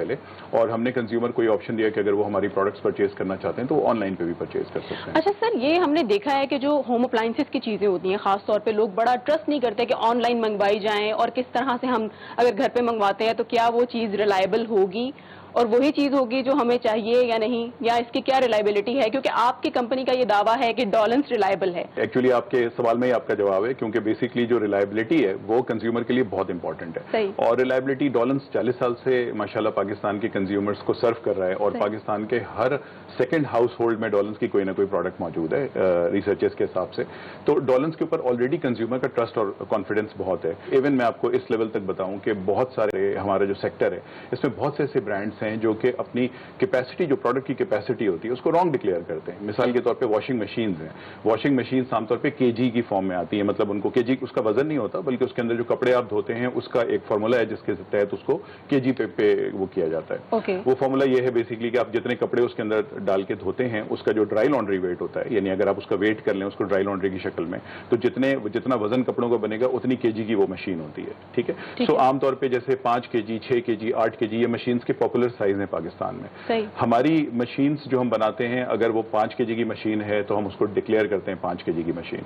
پہلے, اور ہم نے کنزیومر کو یہ آپشن دیا کہ اگر وہ ہماری پروڈکٹس پرچیز کرنا چاہتے ہیں تو وہ آن لائن پہ بھی پرچیز کر سکتے ہیں. اچھا سر, یہ ہم نے دیکھا ہے کہ جو ہوم اپلائنسز کی چیزیں ہوتی ہیں خاص طور پہ لوگ بڑا ٹرسٹ نہیں کرتے کہ آن لائن منگوائی جائیں, اور کس طرح سے ہم اگر گھر پہ منگواتے ہیں تو کیا وہ چیز ریلائبل ہوگی اور وہی چیز ہوگی جو ہمیں چاہیے یا نہیں, یا اس کی کیا ریلائبلٹی ہے, کیونکہ آپ کی کمپنی کا یہ دعویٰ ہے کہ ڈولنس ریلائبل ہے. ایکچولی آپ کے سوال میں ہی آپ کا جواب ہے, کیونکہ بیسکلی جو ریلائبلٹی ہے وہ کنزیومر کے لیے بہت امپورٹنٹ ہے. صحیح. اور ریلائبلٹی ڈولنس 40 سال سے ماشاءاللہ پاکستان کے کنزیومرز کو سرو کر رہا ہے, اور پاکستان کے ہر سیکنڈ ہاؤس ہولڈ میں ڈولنس کی کوئی نہ کوئی پروڈکٹ موجود ہے ریسرچرز کے حساب سے. تو ڈولنس کے اوپر آلریڈی کنزیومر کا ٹرسٹ اور کانفیڈنس بہت ہے. ایون میں آپ کو اس لیول تک بتاؤں کہ بہت سارے ہمارا جو سیکٹر ہے اس میں بہت سے ایسے برانڈس ہیں جو کہ اپنی کیپیسٹی, جو پروڈکٹ کی کیپیسٹی ہوتی ہے اس کو رانگ ڈکلیئر کرتے ہیں. مثال کے طور پہ واشنگ مشینز ہیں. واشنگ مشینز عام طور پہ کے جی کی فارم میں آتی ہیں, مطلب ان کو کے جی اس کا وزن نہیں ہوتا, بلکہ اس کے اندر جو کپڑے آپ دھوتے ہیں اس کا ایک فارمولا ہے جس کے تحت اس کو کے جی پہ وہ کیا جاتا ہے. وہ فارمولا یہ ہے بیسکلی کہ آپ جتنے کپڑے اس کے اندر ڈال کے دھوتے ہیں اس کا جو ڈرائی لانڈری ویٹ ہوتا ہے, یعنی اگر آپ اس کا ویٹ کر لیں اس کو ڈرائی لانڈری کی شکل میں, تو جتنا وزن کپڑوں کا بنے گا اتنی کے جی کی وہ مشین ہوتی ہے. ٹھیک ہے. سو عام طور پہ جیسے 5 کے جی, 6 کے جی, 8 کے جی, یہ مشینز کے پاپولر سائز ہیں پاکستان میں. ہماری مشینز جو ہم بناتے ہیں اگر وہ 5 کے جی کی مشین ہے تو ہم اس کو ڈکلیئر کرتے ہیں 5 کے جی کی مشین.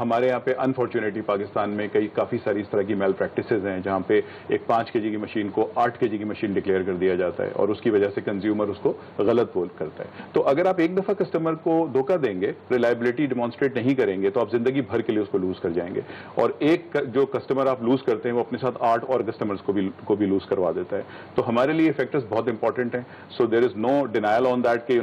ہمارے یہاں پہ انفارچونیٹلی پاکستان میں کافی ساری اس طرح کی میل پریکٹسز ہیں جہاں پہ ایک 5 کے جی کی مشین کو 8 کے جی کی مشین ڈکلیئر کر دیا جاتا ہے, اور اس کی وجہ سے کنزیومر اس کو غلط بول کرتا ہے. تو اگر آپ ایک دفعہ کسٹمر کو دھوکہ دیں گے, ریلائبلٹی ڈیمانسٹریٹ نہیں کریں گے, تو آپ زندگی بھر کے لیے اس کو لوز کر جائیں گے. اور ایک جو کسٹمر آپ لوز کرتے ہیں وہ اپنے ساتھ 8 اور کسٹمرز کو بھی لوز کروا دیتا ہے. تو ہمارے لیے فیکٹرز بہت امپورٹنٹ ہیں. سو دیر از نو ڈینائل آن دیٹ کہ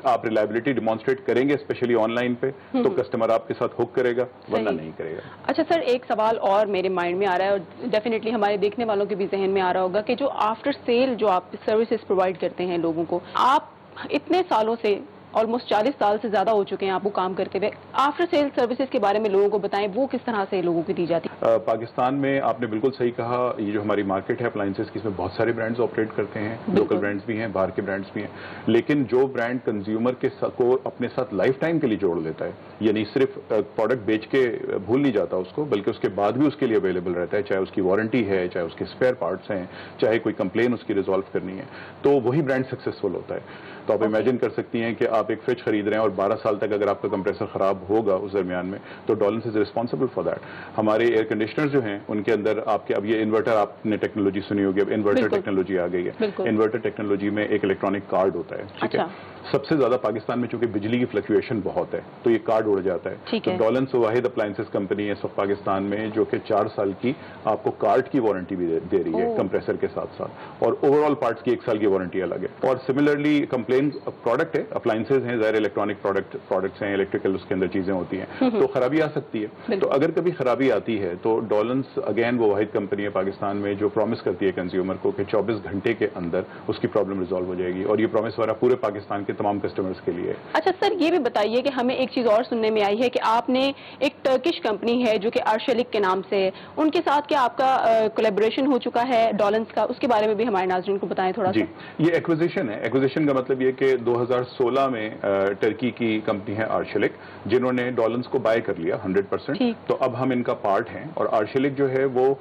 آپ ریلائبلٹی ڈیمانسٹریٹ کریں گے اسپیشلی آن لائن پہ تو کسٹمر آپ کے ساتھ ہک کرے گا, ورنہ نہیں کرے گا. اچھا سر, ایک سوال اور میرے مائنڈ میں آ رہا ہے, اور ڈیفینیٹلی ہمارے دیکھنے والوں کے بھی ذہن میں آ رہا ہوگا کہ جو آفٹر سیل جو آپ سروسز پرووائڈ کرتے ہیں لوگوں کو, آپ اتنے سالوں سے آلموسٹ 40 سال سے زیادہ ہو چکے ہیں آپ کو کام کرتے ہوئے, آفٹر سیل سروسز کے بارے میں لوگوں کو بتائیں, وہ کس طرح سے لوگوں کو دی جاتی ہے؟ پاکستان میں آپ نے بالکل صحیح کہا, یہ جو ہماری مارکیٹ ہے اپلائنسز کی, اس میں بہت سارے برانڈز آپریٹ کرتے ہیں, لوکل برانڈز بھی ہیں, باہر کے برانڈز بھی ہیں. لیکن جو برانڈ کنزیومر کو اپنے ساتھ لائف ٹائم کے لیے جوڑ لیتا ہے, یعنی صرف پروڈکٹ بیچ کے بھول نہیں جاتا اس کو, بلکہ اس کے بعد بھی اس کے لیے اویلیبل رہتا ہے, چاہے اس کی وارنٹی ہے, چاہے اس کے اسپیئر پارٹس ہیں, چاہے کوئی کمپلین اس کی ریزالو کرنی ہے, تو وہی برانڈ سکسیسفل ہوتا ہے. تو آپ امیجن کر سکتی ہیں کہ آپ ایک فریج خرید رہے ہیں اور 12 سال تک اگر آپ کا کمپریسر خراب ہوگا اس درمیان میں, تو Dawlance is responsible for that. ہمارے ایئر کنڈیشنر جو ہیں ان کے اندر آپ کے, اب یہ انورٹر آپ نے ٹیکنالوجی سنی ہوگی, اب انورٹر ٹیکنالوجی آ گئی ہے. انورٹر ٹیکنالوجی میں ایک الیکٹرانک کارڈ ہوتا ہے. ٹھیک ہے. سب سے زیادہ پاکستان میں چونکہ بجلی کی فلکچویشن بہت ہے تو یہ کارڈ اڑ جاتا ہے. تو ڈولنس واحد اپلائنسز کمپنی ہے اس وقت پاکستان میں جو کہ 4 سال کی آپ کو کارڈ کی وارنٹی بھی دے رہی ہے کمپریسر کے ساتھ ساتھ, اور اوور آل پارٹس کی 1 سال کی وارنٹی الگ ہے. اور سملرلی کمپلین پروڈکٹ ہے, اپلائنسز ہیں, ظاہر الیکٹرانک پروڈکٹس ہیں, الیکٹریکل اس کے اندر چیزیں ہوتی ہیں, تو خرابی آ سکتی ہے. تو اگر کبھی خرابی آتی ہے تو ڈولنس اگین وہ واحد کمپنی ہے پاکستان میں جو پرومس کرتی ہے کنزیومر کو کہ 24 گھنٹے کے اندر اس کی پرابلم ریزالو ہو جائے گی, اور یہ پرومس ہمارا پورے پاکستان کے تمام کسٹمرز کے لیے. اچھا سر, یہ بھی بتائیے کہ ہمیں ایک چیز اور سننے میں آئی ہے کہ آپ نے ایک ٹرکش کمپنی ہے جو کہ آرشلک کے نام سے, ان کے ساتھ کیا آپ کا کولیبوریشن ہو چکا ہے ڈولنس کا, اس کے بارے میں بھی ہمارے ناظرین کو بتائیں تھوڑا. جی, یہ ایکوزیشن ہے. ایکوزیشن کا مطلب یہ کہ 2016 میں ٹرکی کی کمپنی ہے آرشلک, جنہوں نے ڈولنس کو بائی کر لیا 100%. تو اب ہم ان کا پارٹ ہیں, اور آرشلک جو ہے وہ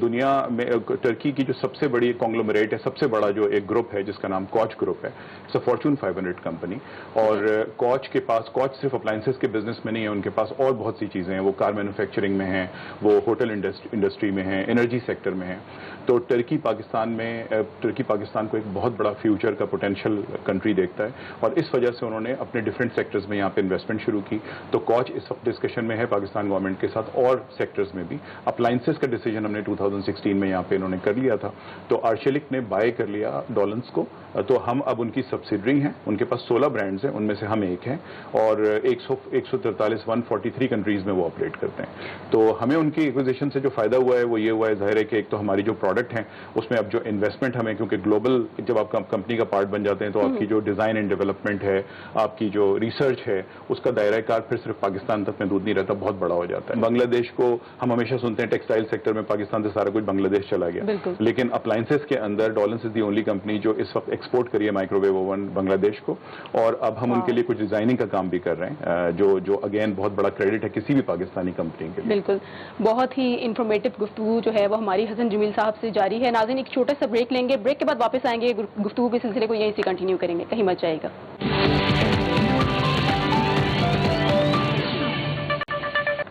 دنیا میں ٹرکی کی جو سب سے بڑی کانگلومریٹ ہے, سب سے بڑا جو ایک گروپ ہے جس کا نام کوچ گروپ ہے, فارچون 500 کمپنی. اور کوچ کے پاس, کوچ صرف اپلائنسز کے بزنس میں نہیں ہے, ان کے پاس اور بہت سی چیزیں ہیں. وہ کار مینوفیکچرنگ میں ہیں, وہ ہوٹل انڈسٹری میں ہیں, انرجی سیکٹر میں ہیں. تو ٹرکی پاکستان کو ایک بہت بڑا فیوچر کا پوٹینشیل کنٹری دیکھتا ہے, اور اس وجہ سے انہوں نے اپنے ڈفرینٹ سیکٹرز میں یہاں پہ انویسٹمنٹ شروع کی. تو کوچ اس وقت ڈسکشن میں ہے پاکستان گورنمنٹ کے ساتھ اور سیکٹرز میں بھی. اپلائنسز کا ڈیسیجن ہم نے 2016 میں یہاں پہ انہوں نے کر لیا تھا, تو آرشلک نے بائی کر لیا ڈولنس کو. تو ہم اب ان کی سبسیڈری ہیں, ان کے پاس 16 برانڈز ہیں, ان میں سے ہم ایک ہیں, اور 143 کنٹریز میں وہ آپریٹ کرتے ہیں. تو ہمیں ان کی ایکوزیشن سے جو فائدہ ہوا ہے وہ یہ ہوا ہے, ظاہر ہے کہ ایک تو ہماری جو پروڈکٹ ہیں اس میں اب جو انویسٹمنٹ ہمیں, کیونکہ گلوبل جب آپ کمپنی کا پارٹ بن جاتے ہیں تو آپ کی جو ڈیزائن اینڈ ڈیولپمنٹ ہے, آپ کی جو ریسرچ ہے اس کا دائرہ کار پھر صرف پاکستان تک محدود نہیں رہتا, بہت بڑا ہو جاتا ہے. بنگلہ دیش کو ہم ہمیشہ سنتے ہیں ٹیکسٹائل سیکٹر میں پاکستان سے سارا کچھ بنگلہ دیش چلا گیا, لیکن اپلائنسز کے اندر ڈولنس از دی اونلی کمپنی جو اس وقت ایکسپورٹ کری ہے مائکرو ویو اوون بنگلہ دیش کو, اور اب ہم ان کے لیے کچھ ڈیزائننگ کا کام بھی کر رہے ہیں جو اگین بہت بڑا کریڈٹ ہے کسی بھی پاکستانی کمپنی کے لیے. بالکل, بہت ہی انفارمیٹو گفتگو جو ہے وہ ہماری حسن جمیل صاحب سے جاری ہے. ناظرین ایک چھوٹا سا بریک لیں گے, بریک کے بعد واپس آئیں گے, گفتگو کے سلسلے کو یہیں سے کنٹینیو کریں گے, کہیں مت جائے گا.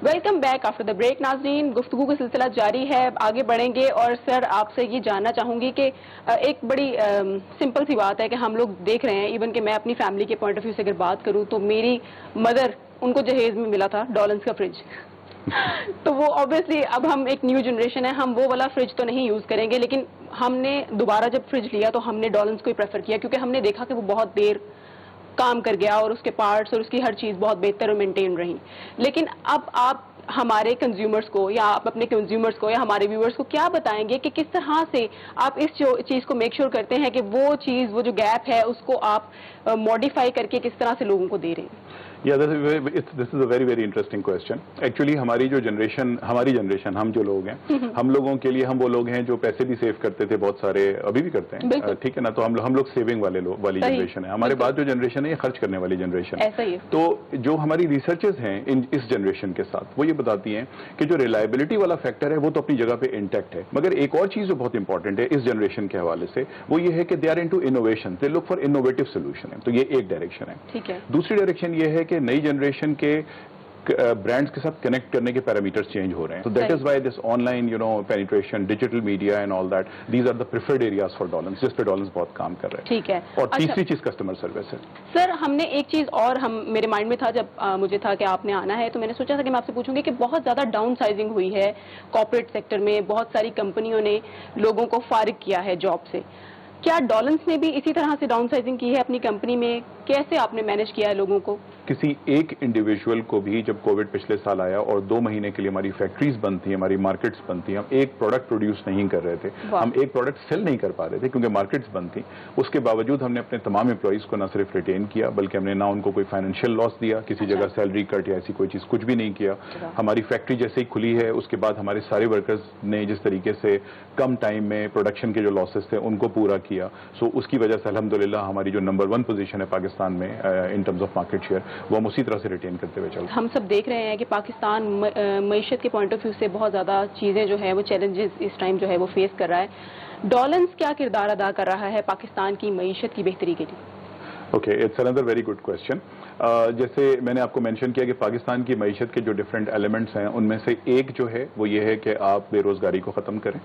Welcome back after the break. ناظرین گفتگو کا سلسلہ جاری ہے, آگے بڑھیں گے. اور سر آپ سے یہ جاننا چاہوں گی کہ ایک بڑی سمپل سی بات ہے کہ ہم لوگ دیکھ رہے ہیں, ایون کہ میں اپنی فیملی کے پوائنٹ آف ویو سے اگر بات کروں تو میری مدر, ان کو جہیز میں ملا تھا ڈولنس کا فریج. تو وہ آبویسلی اب ہم ایک نیو جنریشن ہے, ہم وہ والا فریج تو نہیں یوز کریں گے, لیکن ہم نے دوبارہ جب فریج لیا تو ہم نے ڈولنس کو ہی پریفر کیا, کیونکہ ہم نے دیکھا کہ وہ بہت دیر کام کر گیا اور اس کے پارٹس اور اس کی ہر چیز بہت بہتر اور مینٹین رہی. لیکن اب آپ ہمارے کنزیومرز کو یا آپ اپنے کنزیومرز کو یا ہمارے ویورز کو کیا بتائیں گے کہ کس طرح سے آپ اس چیز کو میک شیور کرتے ہیں کہ وہ چیز, وہ جو گیپ ہے اس کو آپ ماڈیفائی کر کے کس طرح سے لوگوں کو دے رہے ہیں؟ This is a very very interesting question. Actually ہماری جنریشن ہم جو لوگ ہیں, ہم لوگوں کے لیے ہم وہ لوگ ہیں جو پیسے بھی سیو کرتے تھے, بہت سارے ابھی بھی کرتے ہیں, ٹھیک ہے نا. تو ہم لوگ سیونگ والی جنریشن ہے. ہمارے بعد جو جنریشن ہے یہ خرچ کرنے والی جنریشن ہے. تو جو ہماری ریسرچز ہیں اس جنریشن کے ساتھ, وہ یہ بتاتی ہیں کہ جو ریلائبلٹی والا فیکٹر ہے وہ تو اپنی جگہ پہ انٹیکٹ ہے, مگر ایک اور چیز جو بہت انپورٹنٹ ہے اس جنریشن کے حوالے سے, وہ یہ ہے کہ they are into innovation, they look for innovative solution. تو یہ ایک ڈائریکشن ہے. دوسری ڈائریکشن یہ ہے کہ نئی جنریشن کے برانڈز کے ساتھ کنیکٹ کرنے کے پیرامیٹرز چینج ہو رہے ہیں. تو that is why this online penetration, digital media and all that, these are the preferred areas for Dawlance, جس پہ ڈولنس بہت کام کر رہے ہیں. ٹھیک ہے. اور تیسری چیز کسٹمر سروس ہے. سر ہم نے ایک چیز اور میرے مائنڈ میں تھا جب مجھے تھا کہ آپ نے آنا ہے, تو میں نے سوچا تھا کہ میں آپ سے پوچھوں گی کہ بہت زیادہ ڈاؤن سائزنگ ہوئی ہے کارپوریٹ سیکٹر میں, بہت ساری کمپنیوں نے لوگوں کو فارغ کیا ہے جاب سے. کیا ڈولنس نے بھی اسی طرح سے ڈاؤن سائزنگ کی ہے اپنی کمپنی میں؟ کیسے آپ نے مینج کیا ہے لوگوں کو؟ کسی ایک انڈیویجول کو بھی جب کووڈ پچھلے سال آیا اور 2 مہینے کے لیے ہماری فیکٹریز بند تھیں, ہماری مارکیٹس بند تھیں, ہم ایک پروڈکٹ پروڈیوس نہیں کر رہے تھے, ہم ایک پروڈکٹ سیل نہیں کر پا رہے تھے کیونکہ مارکیٹس بند تھیں. اس کے باوجود ہم نے اپنے تمام امپلائیز کو نہ صرف ریٹین کیا بلکہ ہم نے نہ ان کو کوئی فائنینشیل لاس دیا, کسی جگہ سیلری کٹ یا ایسی کوئی چیز کچھ بھی نہیں کیا. ہماری فیکٹری جیسے ہی کھلی ہے اس کے بعد ہمارے سارے ورکرز نے جس طریقے سے کم ٹائم میں پروڈکشن کے جو لاسز تھے ان کو پورا کیا. سو اس کی وجہ سے الحمدللہ ہماری جو نمبر 1 پوزیشن ہے پاکستان میں in terms of market share, وہ ہم اسی طرح سے ریٹین کرتے ہوئے چل رہے ہیں. ہم سب دیکھ رہے ہیں کہ پاکستان معیشت کے پوائنٹ آف ویو سے بہت زیادہ چیزیں جو ہے وہ چیلنجز اس ٹائم جو ہے وہ فیس کر رہا ہے. ڈولنس کیا کردار ادا کر رہا ہے پاکستان کی معیشت کی بہتری کے لیے؟ اوکے, اٹس اندر ویری گڈ کوشچن. جیسے میں نے آپ کو مینشن کیا کہ پاکستان کی معیشت کے جو ڈفرینٹ ایلیمنٹس ہیں ان میں سے ایک جو ہے وہ یہ ہے کہ آپ بے روزگاری کو ختم کریں.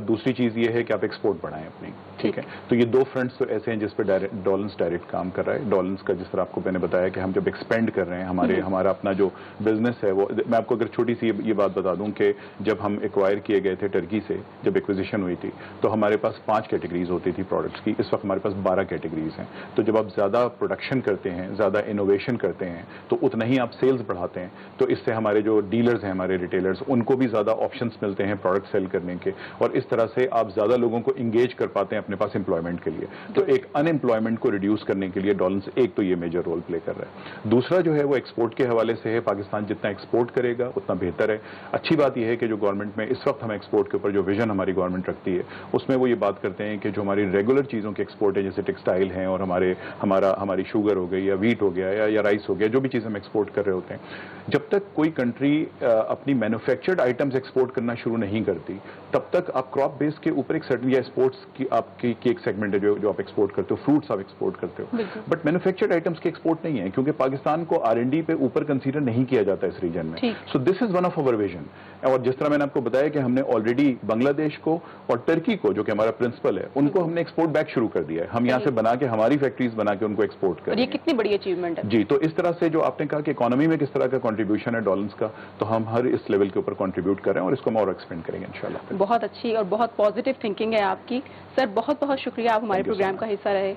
دوسری چیز یہ ہے کہ آپ ایکسپورٹ بڑھائیں اپنی, ٹھیک ہے. تو یہ 2 فرنٹس تو ایسے ہیں جس پہ ڈولنس ڈائریکٹ کام کر رہا ہے. ڈولنس کا جس طرح آپ کو میں نے بتایا کہ ہم جب ایکسپینڈ کر رہے ہیں ہمارا اپنا جو بزنس ہے, وہ میں آپ کو اگر چھوٹی سی یہ بات بتا دوں کہ جب ہم ایکوائر کیے گئے تھے ٹرکی سے, جب ایکوزیشن ہوئی تھی تو ہمارے پاس 5 کیٹیگریز ہوتی تھی پروڈکٹس کی. اس وقت ہمارے پاس 12 کیٹیگریز ہیں. تو جب آپ زیادہ پروڈکشن کرتے ہیں, زیادہ انوویشن کرتے ہیں, تو اتنا ہی آپ سیلز بڑھاتے ہیں. تو اس سے ہمارے جو ڈیلرز ہیں, ہمارے ریٹیلرز, ان کو بھی زیادہ آپشنز ملتے ہیں پروڈکٹ سیل کرنے کے, اور اس طرح سے آپ زیادہ لوگوں کو انگیج کر پاتے ہیں اپنے پاس امپلائمنٹ کے لیے. تو ایک ان امپلائمنٹ کو ریڈیوس کرنے کے لیے ڈولنس ایک تو یہ میجر رول پلے کر رہا ہے. دوسرا جو ہے وہ ایکسپورٹ کے حوالے سے ہے. پاکستان جتنا ایکسپورٹ کرے گا اتنا بہتر ہے. اچھی بات یہ ہے کہ جو گورنمنٹ میں اس وقت ہم ایکسپورٹ کے اوپر جو ویژن ہماری گورنمنٹ رکھتی ہے اس میں وہ یہ بات کرتے ہیں کہ جو ہماری ریگولر چیزوں کے ایکسپورٹ ہے, جیسے ٹیکسٹائل ہیں اور ہماری شوگر ہو گئی یا ویٹ ہو گیا یا رائس ہو گیا, جو بھی چیز ہم ایکسپورٹ کر رہے ہوتے ہیں, جب تک کوئی کنٹری اپنی مینوفیکچرڈ آئٹمز ایکسپورٹ کرنا شروع نہیں کرتی تب تک آپ کراپ بیس کے اوپر ایک سرٹن یا اسپورٹس کی آپ کی ایک سیگمنٹ ہے جو آپ ایکسپورٹ کرتے ہو, فروٹس آپ ایکسپورٹ کرتے ہو, بٹ مینوفیکچرڈ آئٹمس کے ایکسپورٹ نہیں ہے کیونکہ پاکستان کو R&D پہ اوپر کنسیڈر نہیں کیا جاتا اس ریجن میں. So this is one of our vision. اور جس طرح میں نے آپ کو بتایا کہ ہم نے آلریڈی بنگلہ دیش کو اور ٹرکی کو, جو کہ ہمارا پرنسپل ہے, ان کو ہم نے ایکسپورٹ بیک شروع کر دیا ہے. ہم یہاں سے بنا کے ہماری فیکٹریز بنا کے ان کو ایکسپورٹ کر. یہ کتنی بڑی اچیومنٹ ہے. جی, تو اس طرح سے جو آپ نے کہا کہ اکانومی میں کس طرح کا کنٹریبیوشن ہے ڈولنس کا, تو ہم ہر اس لیول کے اوپر کنٹریبیوٹ کر رہے ہیں اور اس کو ہم اور ایکسپینڈ کریں گے انشاءاللہ. بہت اچھی اور بہت پازیٹیو تھنکنگ ہے آپ کی. سر بہت بہت شکریہ, آپ ہمارے پروگرام کا حصہ رہے.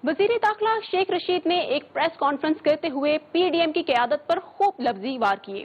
وزیر داخلہ شیخ رشید نے ایک پریس کانفرنس کرتے ہوئے PDM کی قیادت پر خوب لفظی وار کیے.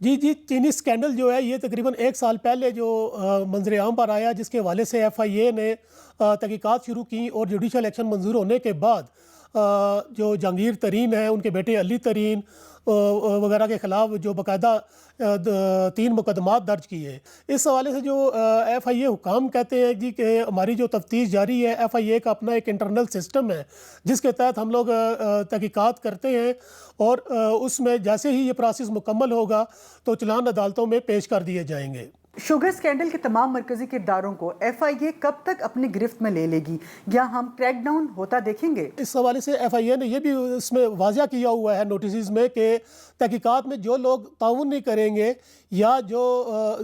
جی چینی اسکینڈل جو ہے یہ تقریباً 1 سال پہلے جو منظر عام پر آیا، جس کے حوالے سے FIA نے تحقیقات شروع کی، اور جوڈیشل ایکشن منظور ہونے کے بعد جو جہانگیر ترین ہیں، ان کے بیٹے علی ترین وغیرہ کے خلاف جو باقاعدہ 3 مقدمات درج کیے. اس حوالے سے جو FIA حکام کہتے ہیں جی کہ ہماری جو تفتیش جاری ہے، FIA کا اپنا ایک انٹرنل سسٹم ہے جس کے تحت ہم لوگ تحقیقات کرتے ہیں، اور اس میں جیسے ہی یہ پروسیس مکمل ہوگا تو چلان عدالتوں میں پیش کر دیے جائیں گے. شوگر اسکینڈل کے تمام مرکزی کرداروں کو FIA کب تک اپنی گرفت میں لے لے گی، یا ہم کریک ڈاؤن ہوتا دیکھیں گے؟ اس حوالے سے FIA نے یہ بھی اس میں واضح کیا ہوا ہے نوٹسز میں کہ تحقیقات میں جو لوگ تعاون نہیں کریں گے یا جو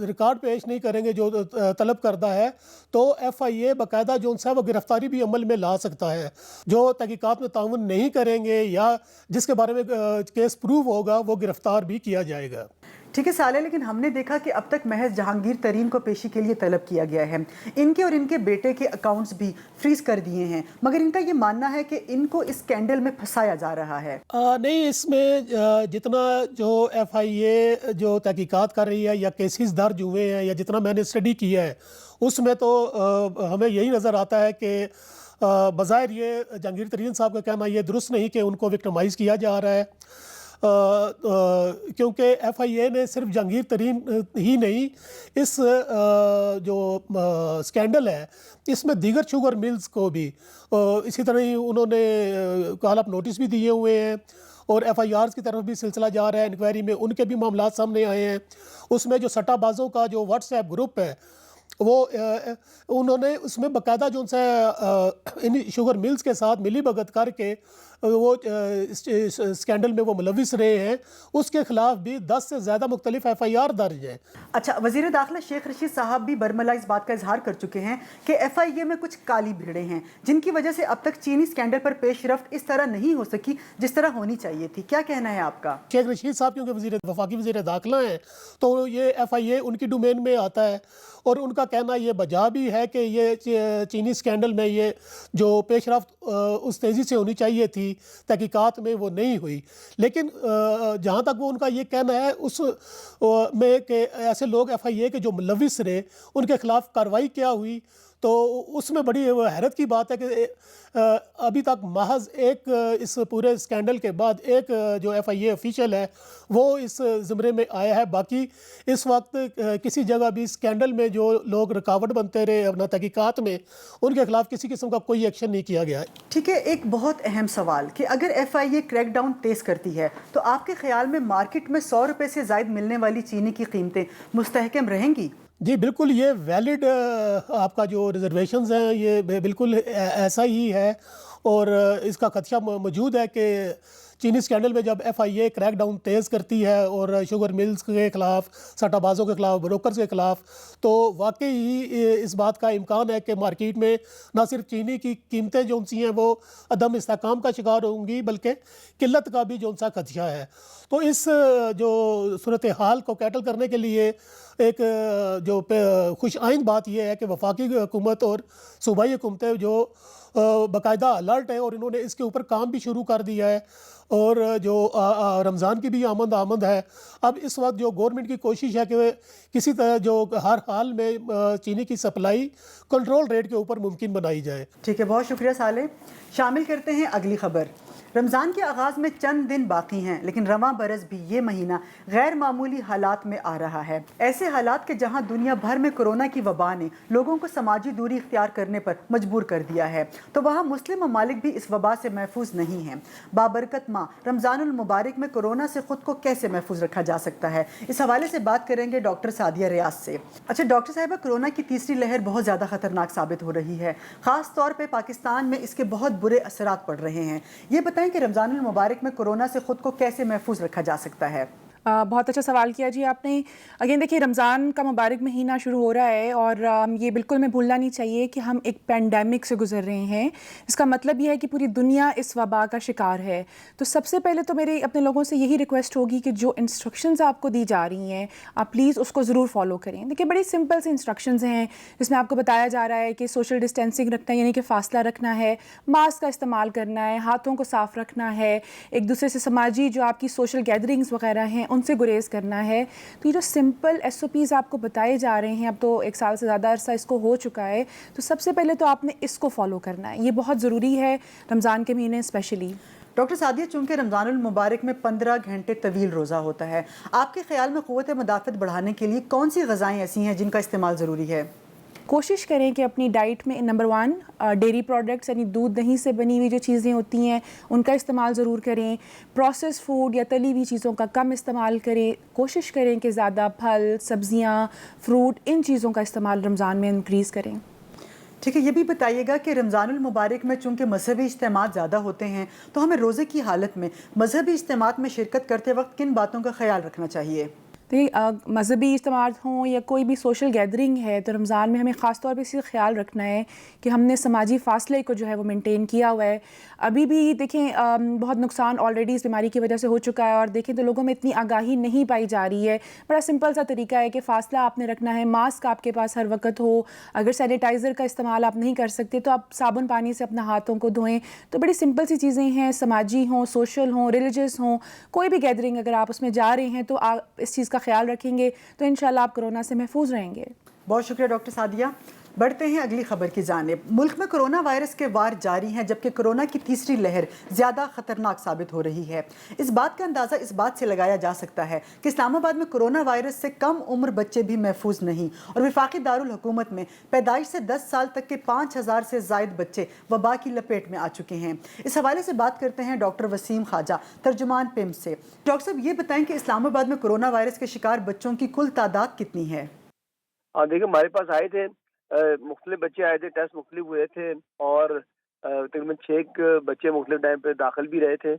ریکارڈ پیش نہیں کریں گے جو طلب کردہ ہے، تو FIA باقاعدہ جو ان سے وہ گرفتاری بھی عمل میں لا سکتا ہے. جو تحقیقات میں تعاون نہیں کریں گے یا جس کے بارے میں کیس پروف ہوگا وہ گرفتار بھی کیا جائے گا. ٹھیک ہے صالح، لیکن ہم نے دیکھا کہ اب تک محض جہانگیر ترین کو پیشی کے لیے طلب کیا گیا ہے. ان کے اور ان کے بیٹے کے اکاؤنٹس بھی فریز کر دیے ہیں، مگر ان کا یہ ماننا ہے کہ ان کو اس اسکینڈل میں پھنسایا جا رہا ہے. نہیں، اس میں جتنا جو FIA جو تحقیقات کر رہی ہے یا کیسز درج ہوئے ہیں یا جتنا میں نے اسٹڈی کیا ہے، اس میں تو ہمیں یہی نظر آتا ہے کہ بظاہر یہ جہانگیر ترین صاحب کا کہنا یہ درست نہیں کہ ان کو وکٹمائز کیا جا رہا ہے، کیونکہ FIA نے صرف جہانگیر ترین ہی نہیں، اس جو اسکینڈل ہے اس میں دیگر شوگر ملز کو بھی اسی طرح ہی انہوں نے کال اپ نوٹس بھی دیے ہوئے ہیں، اور FIRs کی طرف بھی سلسلہ جا رہا ہے. انکوائری میں ان کے بھی معاملات سامنے آئے ہیں. اس میں جو سٹا بازوں کا جو واٹس ایپ گروپ ہے وہ انہوں نے اس میں باقاعدہ جو ان سے ان شوگر ملز کے ساتھ ملی بھگت کر کے وہ اسکینڈل میں وہ ملوث رہے ہیں، اس کے خلاف بھی 10 سے زیادہ مختلف FIR درج ہیں. اچھا، وزیر داخلہ شیخ رشید صاحب بھی برملا اس بات کا اظہار کر چکے ہیں کہ FIA میں کچھ کالی بھیڑیں ہیں جن کی وجہ سے اب تک چینی اسکینڈل پر پیش رفت اس طرح نہیں ہو سکی جس طرح ہونی چاہیے تھی. کیا کہنا ہے آپ کا؟ شیخ رشید صاحب کیونکہ وفاقی وزیر داخلہ ہیں تو یہ FIA ان کی ڈومین میں آتا ہے، اور ان کا کہنا یہ بجا بھی ہے کہ یہ چینی اسکینڈل میں یہ جو پیش رفت اس تیزی سے ہونی چاہیے تھی تحقیقات میں وہ نہیں ہوئی. لیکن جہاں تک وہ ان کا یہ کہنا ہے اس میں کہ ایسے لوگ FIA کے جو ملوث رہے ان کے خلاف کارروائی کیا ہوئی، تو اس میں بڑی حیرت کی بات ہے کہ ابھی تک محض ایک اس پورے اسکینڈل کے بعد ایک جو FIA آفیشیل ہے وہ اس زمرے میں آیا ہے. باقی اس وقت کسی جگہ بھی اسکینڈل میں جو لوگ رکاوٹ بنتے رہے اپنا تحقیقات میں، ان کے خلاف کسی قسم کا کوئی ایکشن نہیں کیا گیا. ٹھیک ہے، ایک بہت اہم سوال کہ اگر FIA کریک ڈاؤن تیز کرتی ہے تو آپ کے خیال میں مارکیٹ میں 100 روپے سے زائد ملنے والی چینی کی قیمتیں مستحکم رہیں گی؟ جی بالکل، یہ ویلڈ آپ کا جو ریزرویشنز ہیں یہ بالکل ایسا ہی ہے، اور اس کا خدشہ موجود ہے کہ چینی اسکینڈل میں جب FIA کریک ڈاؤن تیز کرتی ہے اور شوگر ملز کے خلاف، سٹا بازوں کے خلاف، بروکرز کے خلاف، تو واقعی اس بات کا امکان ہے کہ مارکیٹ میں نہ صرف چینی کی قیمتیں جو ان سی ہیں وہ عدم استحکام کا شکار ہوں گی، بلکہ قلت کا بھی جو ان سا خدشہ ہے. تو اس جو صورتحال کو کیٹل کرنے کے لیے ایک جو خوش آئند بات یہ ہے کہ وفاقی حکومت اور صوبائی حکومتیں جو باقاعدہ الرٹ ہیں اور انہوں نے اس کے اوپر کام بھی شروع کر دیا ہے، اور جو رمضان کی بھی آمد ہے. اب اس وقت جو گورنمنٹ کی کوشش ہے کہ کسی طرح جو ہر حال میں چینی کی سپلائی کنٹرول ریٹ کے اوپر ممکن بنائی جائے. ٹھیک ہے، بہت شکریہ صالح. شامل کرتے ہیں اگلی خبر. رمضان کے آغاز میں چند دن باقی ہیں، لیکن رواں برس بھی یہ مہینہ غیر معمولی حالات میں آ رہا ہے. ایسے حالات کہ جہاں دنیا بھر میں کورونا کی وبا نے لوگوں کو سماجی دوری اختیار کرنے پر مجبور کر دیا ہے، تو وہاں مسلم ممالک بھی اس وبا سے محفوظ نہیں ہیں. بابرکت ماہ رمضان المبارک میں کورونا سے خود کو کیسے محفوظ رکھا جا سکتا ہے، اس حوالے سے بات کریں گے ڈاکٹر سعدیہ ریاض سے. اچھا ڈاکٹر صاحبہ، کورونا کی تیسری لہر بہت زیادہ خطرناک ثابت ہو رہی ہے، خاص طور پہ پاکستان میں اس کے بہت برے اثرات پڑ رہے ہیں. یہ بتائیں کہ رمضان المبارک میں کورونا سے خود کو کیسے محفوظ رکھا جا سکتا ہے؟ بہت اچھا سوال کیا جی آپ نے. اگین دیکھیے، رمضان کا مبارک مہینہ شروع ہو رہا ہے، اور یہ بالکل میں بھولنا نہیں چاہیے کہ ہم ایک پینڈیمک سے گزر رہے ہیں. اس کا مطلب یہ ہے کہ پوری دنیا اس وبا کا شکار ہے. تو سب سے پہلے تو میری اپنے لوگوں سے یہی ریکویسٹ ہوگی کہ جو انسٹرکشنز آپ کو دی جا رہی ہیں آپ پلیز اس کو ضرور فالو کریں. دیکھیے بڑی سمپل سی انسٹرکشنز ہیں جس میں آپ کو بتایا جا رہا ہے کہ سوشل ڈسٹینسنگ رکھنا ہے، یعنی کہ فاصلہ رکھنا ہے، ماسک کا استعمال کرنا ہے، ہاتھوں کو صاف رکھنا ہے، ایک دوسرے سے سماجی جو آپ کی سوشل گیدرنگز وغیرہ ہیں ان سے گریز کرنا ہے. تو یہ جو سمپل SOPs آپ کو بتائے جا رہے ہیں, اب تو 1 سال سے زیادہ عرصہ اس کو ہو چکا ہے, تو سب سے پہلے تو آپ نے اس کو فالو کرنا ہے. یہ بہت ضروری ہے رمضان کے مہینے اسپیشلی. ڈاکٹر سعدیہ, چونکہ رمضان المبارک میں 15 گھنٹے طویل روزہ ہوتا ہے, آپ کے خیال میں قوت مدافعت بڑھانے کے لیے کون سی غذائیں ایسی ہیں جن کا استعمال ضروری ہے؟ کوشش کریں کہ اپنی ڈائٹ میں نمبر 1 ڈیری پروڈکٹس یعنی دودھ دہی سے بنی ہوئی جو چیزیں ہوتی ہیں ان کا استعمال ضرور کریں. پروسیس فوڈ یا تلی ہوئی چیزوں کا کم استعمال کریں. کوشش کریں کہ زیادہ پھل, سبزیاں, فروٹ, ان چیزوں کا استعمال رمضان میں انکریز کریں. ٹھیک ہے, یہ بھی بتائیے گا کہ رمضان المبارک میں چونکہ مذہبی اجتماعات زیادہ ہوتے ہیں تو ہمیں روزے کی حالت میں مذہبی اجتماعات میں شرکت کرتے وقت کن باتوں کا خیال رکھنا چاہیے؟ مذہبی اجتماعات ہوں یا کوئی بھی سوشل گیدرنگ ہے تو رمضان میں ہمیں خاص طور پہ اس کا خیال رکھنا ہے کہ ہم نے سماجی فاصلے کو جو ہے وہ مینٹین کیا ہوا ہے. ابھی بھی دیکھیں بہت نقصان آلریڈی اس بیماری کی وجہ سے ہو چکا ہے, اور دیکھیں تو لوگوں میں اتنی آگاہی نہیں پائی جا رہی ہے. بڑا سمپل سا طریقہ ہے کہ فاصلہ آپ نے رکھنا ہے, ماسک آپ کے پاس ہر وقت ہو, اگر سینیٹائزر کا استعمال آپ نہیں کر سکتے تو آپ صابن پانی سے اپنا ہاتھوں کو دھوئیں. تو بڑی سمپل سی چیزیں ہیں, سماجی ہوں, سوشل ہوں, ریلیجس ہوں, کوئی بھی گیدرنگ اگر آپ اس میں جا رہے ہیں تو آپ اس چیز کا خیال رکھیں گے تو انشاءاللہ آپ کرونا سے محفوظ رہیں گے. بہت شکریہ ڈاکٹر سعدیہ. بڑھتے ہیں اگلی خبر کی جانب. ملک میں کرونا وائرس کے وار جاری ہیں جبکہ کرونا کی تیسری لہر زیادہ خطرناک ثابت ہو رہی ہے. اس بات کا اندازہ اس بات سے لگایا جا سکتا ہے کہ اسلام آباد میں کرونا وائرس سے کم عمر بچے بھی محفوظ نہیں, اور وفاقی دارالحکومت میں پیدائش سے 10 سال تک کے 5000 سے زائد بچے وبا کی لپیٹ میں آ چکے ہیں. اس حوالے سے بات کرتے ہیں ڈاکٹر وسیم خواجہ, ترجمان پیمز سے. ڈاکٹر صاحب, یہ بتائیں کہ اسلام آباد میں کرونا وائرس کے شکار بچوں کی کل تعداد کتنی ہے؟ دیکھیں, ہمارے پاس آئے تھے مختلف بچے آئے تھے, ٹیسٹ مختلف ہوئے تھے, اور تقریباً 6 بچے مختلف ٹائم پہ داخل بھی رہے تھے,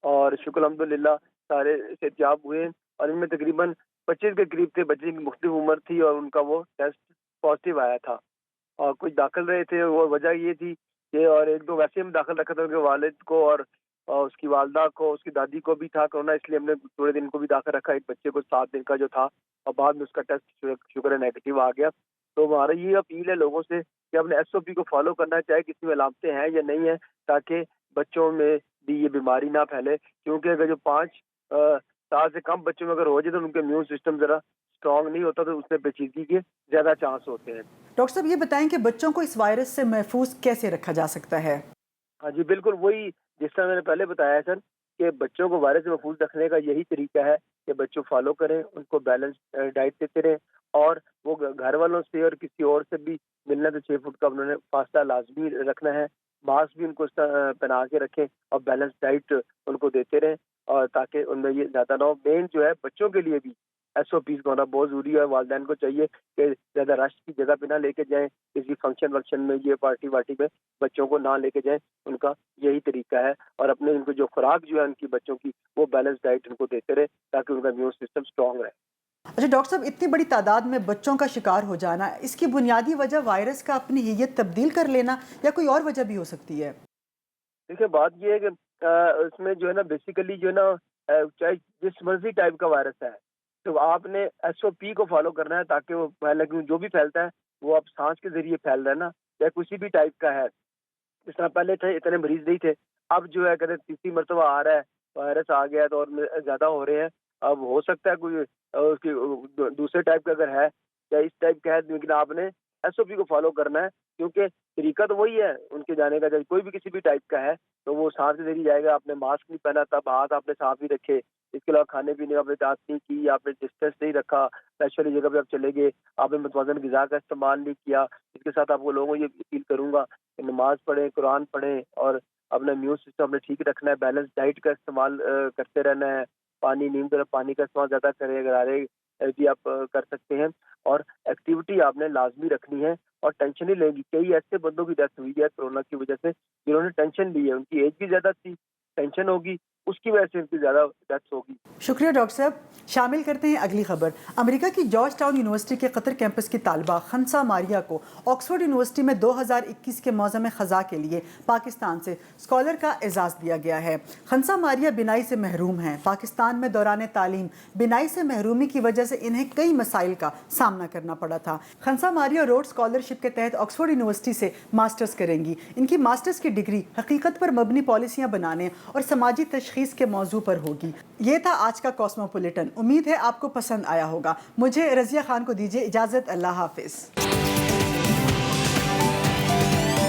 اور شکر الحمدللہ سارے صحتیاب ہوئے, اور ان میں تقریباً 25 کے قریب تھے بچے کی مختلف عمر تھی اور ان کا وہ ٹیسٹ پازیٹیو آیا تھا. اور کچھ داخل رہے تھے, اور وجہ یہ تھی کہ اور 1-2 ویسے ہم داخل رکھا تھا, ان کے والد کو اور اس کی والدہ کو, اس کی دادی کو بھی تھا کرونا, اس لیے ہم نے تھوڑے دن کو بھی داخل رکھا. ایک بچے کو 7 دن کا جو تھا, اور بعد میں اس کا ٹیسٹ شکر ہے نیگیٹو آ گیا. تو ہمارا یہ اپیل ہے لوگوں سے کہ اپنے SOP کو فالو کرنا, چاہے کسی میں علامتیں ہیں یا نہیں ہیں, تاکہ بچوں میں بھی یہ بیماری نہ پھیلے. کیونکہ اگر جو 5 سال سے کم بچوں میں اگر ہو جائے تو ان کے امیون سسٹم ذرا اسٹرانگ نہیں ہوتا, تو اس میں پیچیدگی کے زیادہ چانس ہوتے ہیں. ڈاکٹر صاحب, یہ بتائیں کہ بچوں کو اس وائرس سے محفوظ کیسے رکھا جا سکتا ہے؟ ہاں جی, بالکل وہی جس طرح میں نے پہلے بتایا سر, کہ بچوں کو وائرس سے محفوظ رکھنے کا یہی طریقہ ہے کہ بچوں فالو کریں, ان کو بیلنس ڈائٹ دیتے رہیں, اور وہ گھر والوں سے اور کسی اور سے بھی ملنا تو 6 فٹ کا انہوں نے فاصلہ لازمی رکھنا ہے. ماسک بھی ان کو پہنا کے رکھیں, اور بیلنس ڈائٹ ان کو دیتے رہیں, اور تاکہ ان میں یہ زیادہ نہ ہو. مین جو ہے بچوں کے لیے بھی SOPs کا ہونا بہت ضروری ہے. والدین کو چاہیے کہ زیادہ رش کی جگہ پہ نہ لے کے جائیں, کسی فنکشن میں, یہ پارٹی میں بچوں کو نہ لے کے جائیں. ان کا یہی طریقہ ہے, اور اپنے ان کو جو خوراک جو ہے ان کی بچوں کی, وہ بیلنس ڈائٹ ان کو دیتے رہے تاکہ ان کا امیون سسٹم اسٹرانگ رہے. اچھا ڈاکٹر صاحب, اتنی بڑی تعداد میں بچوں کا شکار ہو جانا, اس کی بنیادی وجہ وائرس کا اپنی ہیت تبدیل کر لینا یا کوئی اور وجہ بھی ہو سکتی ہے؟ دیکھیں, بات یہ ہے کہ اس میں جو ہے نا بیسیکلی جو ہے نا, چاہے جس مرضی ٹائپ کا وائرس ہے, تو آپ نے SOP کو فالو کرنا ہے تاکہ وہ پھیلے. جو بھی پھیلتا ہے وہ آپ سانس کے ذریعے پھیل رہا ہے نا, یا کسی بھی ٹائپ کا ہے. جس طرح پہلے تھے اتنے مریض نہیں تھے, اب جو ہے کہتے تیسری مرتبہ آ رہا ہے وائرس, آ گیا تو اور زیادہ ہو رہے ہیں. اب ہو سکتا ہے کوئی اس کی دوسرے ٹائپ کا اگر ہے یا اس ٹائپ کا ہے, لیکن آپ نے SOP کو فالو کرنا ہے, کیونکہ طریقہ تو وہی ہے ان کے جانے کا. جب کوئی بھی کسی بھی ٹائپ کا ہے تو وہ سانس کے ذریعے جائے گا. آپ نے ماسک نہیں پہنا, تب ہاتھ آپ نے صاف ہی رکھے. اس کے علاوہ کھانے پینے آپ نے جانچ نہیں کی, آپ نے ڈسٹینس نہیں رکھا, فریش والی جگہ پہ آپ چلے گئے, آپ نے متوازن غذا کا استعمال نہیں کیا. اس کے ساتھ آپ کو لوگوں کو یہ اپیل کروں گا کہ نماز پڑھیں, قرآن پڑھیں, اور اپنا امیون سسٹم اپنے ٹھیک رکھنا ہے. بیلنس ڈائٹ کا استعمال کرتے رہنا ہے. پانی, نیم طرح پانی کا استعمال زیادہ کریں, اگر آرے بھی آپ کر سکتے ہیں. اور ایکٹیویٹی آپ نے لازمی رکھنی ہے, اور ٹینشن نہیں لیں گی. کئی ایسے بندوں کی ڈیتھ ہوئی ہے کورونا کی وجہ سے جنہوں نے ٹینشن لی ہے, ان کی ایج بھی زیادہ تھی, ٹینشن ہوگی, اس کی وجہ سے ان کی زیادہ ڈیتھ ہوگی. شکریہ ڈاکٹر صاحب. شامل کرتے ہیں اگلی خبر. امریکہ کی جارج ٹاؤن یونیورسٹی کے قطر کیمپس کی طالبہ خنسا ماریا کو آکسفورڈ یونیورسٹی میں 2021 کے موسم خزاں کے لیے پاکستان سے اسکالر کا اعزاز دیا گیا ہے. خنسا ماریا بینائی سے محروم ہیں. پاکستان میں دوران تعلیم بینائی سے محرومی کی وجہ سے انہیں کئی مسائل کا سامنا کرنا پڑا تھا. خنسا ماریا روڈ اسکالرشپ کے تحت آکسفورڈ یونیورسٹی سے ماسٹرز کریں گی. ان کی ماسٹرز کی ڈگری حقیقت پر مبنی پالیسیاں بنانے اور سماجی تشخیص کے موضوع پر ہوگی۔ یہ تھا آج کا کاسموپولیٹن، امید ہے آپ کو پسند آیا ہوگا۔ مجھے رضیہ خان کو دیجیے اجازت، اللہ حافظ۔